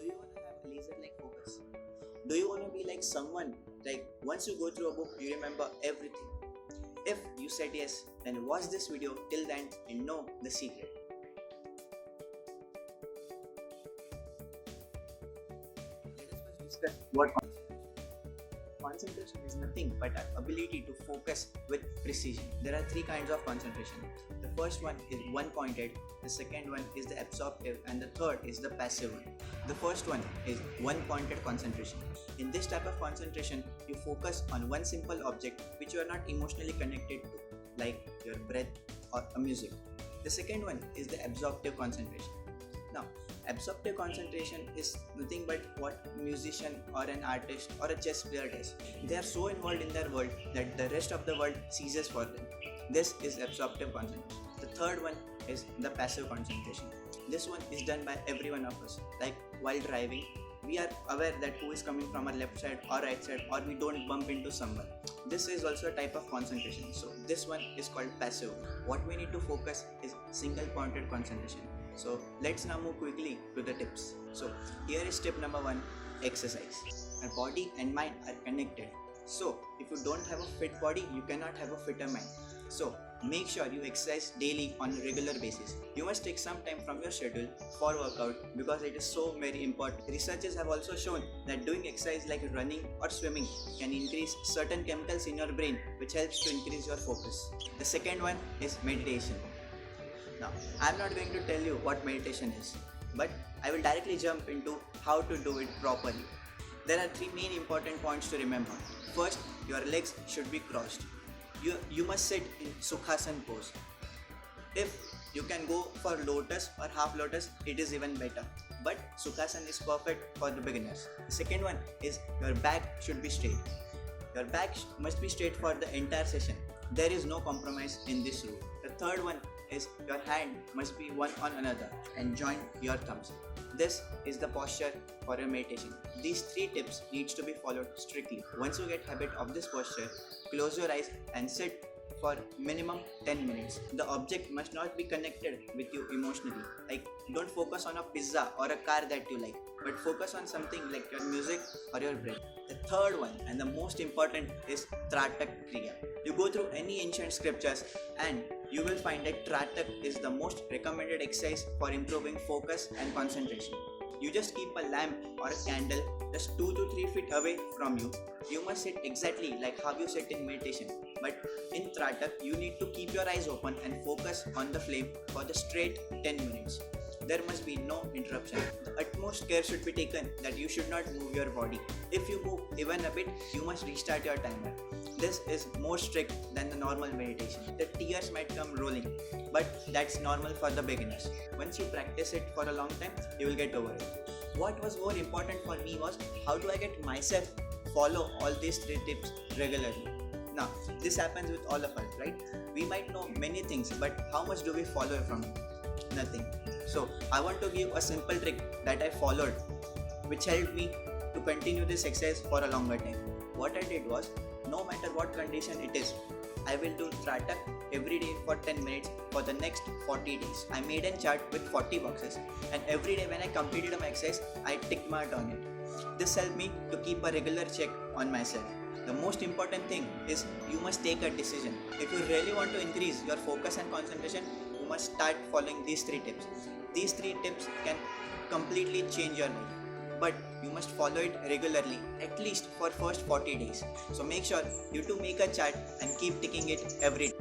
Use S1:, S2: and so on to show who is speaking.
S1: Do you want to have laser-like focus? Do you want to be like someone like once you go through a book, you remember everything? If you said yes, then watch this video till the end and know the secret. Let us first discuss what concentration is nothing but our ability to focus with precision. There are three kinds of concentration. The first one is one pointed, the second one is the absorptive, and the third is the passive one. The first one is one pointed concentration. In this type of concentration, you focus on one simple object which you are not emotionally connected to, like your breath or a music. The second one is the absorptive concentration. Now, absorptive concentration is nothing but what a musician or an artist or a chess player does. They are so involved in their world that the rest of the world ceases for them. This is absorptive concentration. The third one is the passive concentration. This one is done by every one of us. Like while driving, we are aware that who is coming from our left side or right side, or we don't bump into someone. This is also a type of concentration. So this one is called passive. What we need to focus is single pointed concentration. So let's now move quickly to the tips. So here is tip number 1, exercise. Our body and mind are connected. So if you don't have a fit body, you cannot have a fitter mind. So make sure you exercise daily on a regular basis. You must take some time from your schedule for workout because it is so very important. Researchers have also shown that doing exercise like running or swimming can increase certain chemicals in your brain which helps to increase your focus. The second one is meditation. Now, I am not going to tell you what meditation is, but I will directly jump into how to do it properly. There are three main important points to remember. First, your legs should be crossed. You must sit in Sukhasana pose. If you can go for lotus or half lotus, it is even better. But Sukhasana is perfect for the beginners. The second one is your back should be straight. Your back must be straight for the entire session. There is no compromise in this rule. The third one is your hand must be one on another and join your thumbs. This is the posture for your meditation. These three tips needs to be followed strictly. Once you get habit of this posture, close your eyes and sit for minimum 10 minutes. The object must not be connected with you emotionally. Like don't focus on a pizza or a car that you like, but focus on something like your music or your breath. The third one and the most important is Tratak Kriya. You go through any ancient scriptures and you will find that Tratak is the most recommended exercise for improving focus and concentration. You just keep a lamp or a candle just 2 to 3 feet away from you. You must sit exactly like how you sit in meditation. But in Tratak, you need to keep your eyes open and focus on the flame for the straight 10 minutes. There must be no interruption. The utmost care should be taken that you should not move your body. If you move even a bit, you must restart your timer. This is more strict than the normal meditation. The tears might come rolling, but that's normal for the beginners. Once you practice it for a long time, you will get over it. What was more important for me was how do I get myself follow all these three tips regularly. Now, this happens with all of us, right? We might know many things, but how much do we follow from it? Nothing. So, I want to give a simple trick that I followed, which helped me to continue this exercise for a longer time. What I did was, no matter what condition it is, I will do Tratak every day for 10 minutes for the next 40 days. I made a chart with 40 boxes and every day when I completed my exercise, I tick marked on it. This helped me to keep a regular check on myself. The most important thing is you must take a decision. If you really want to increase your focus and concentration, you must start following these three tips. These three tips can completely change your life. But you must follow it regularly, at least for first 40 days. So make sure you to make a chart and keep ticking it every day.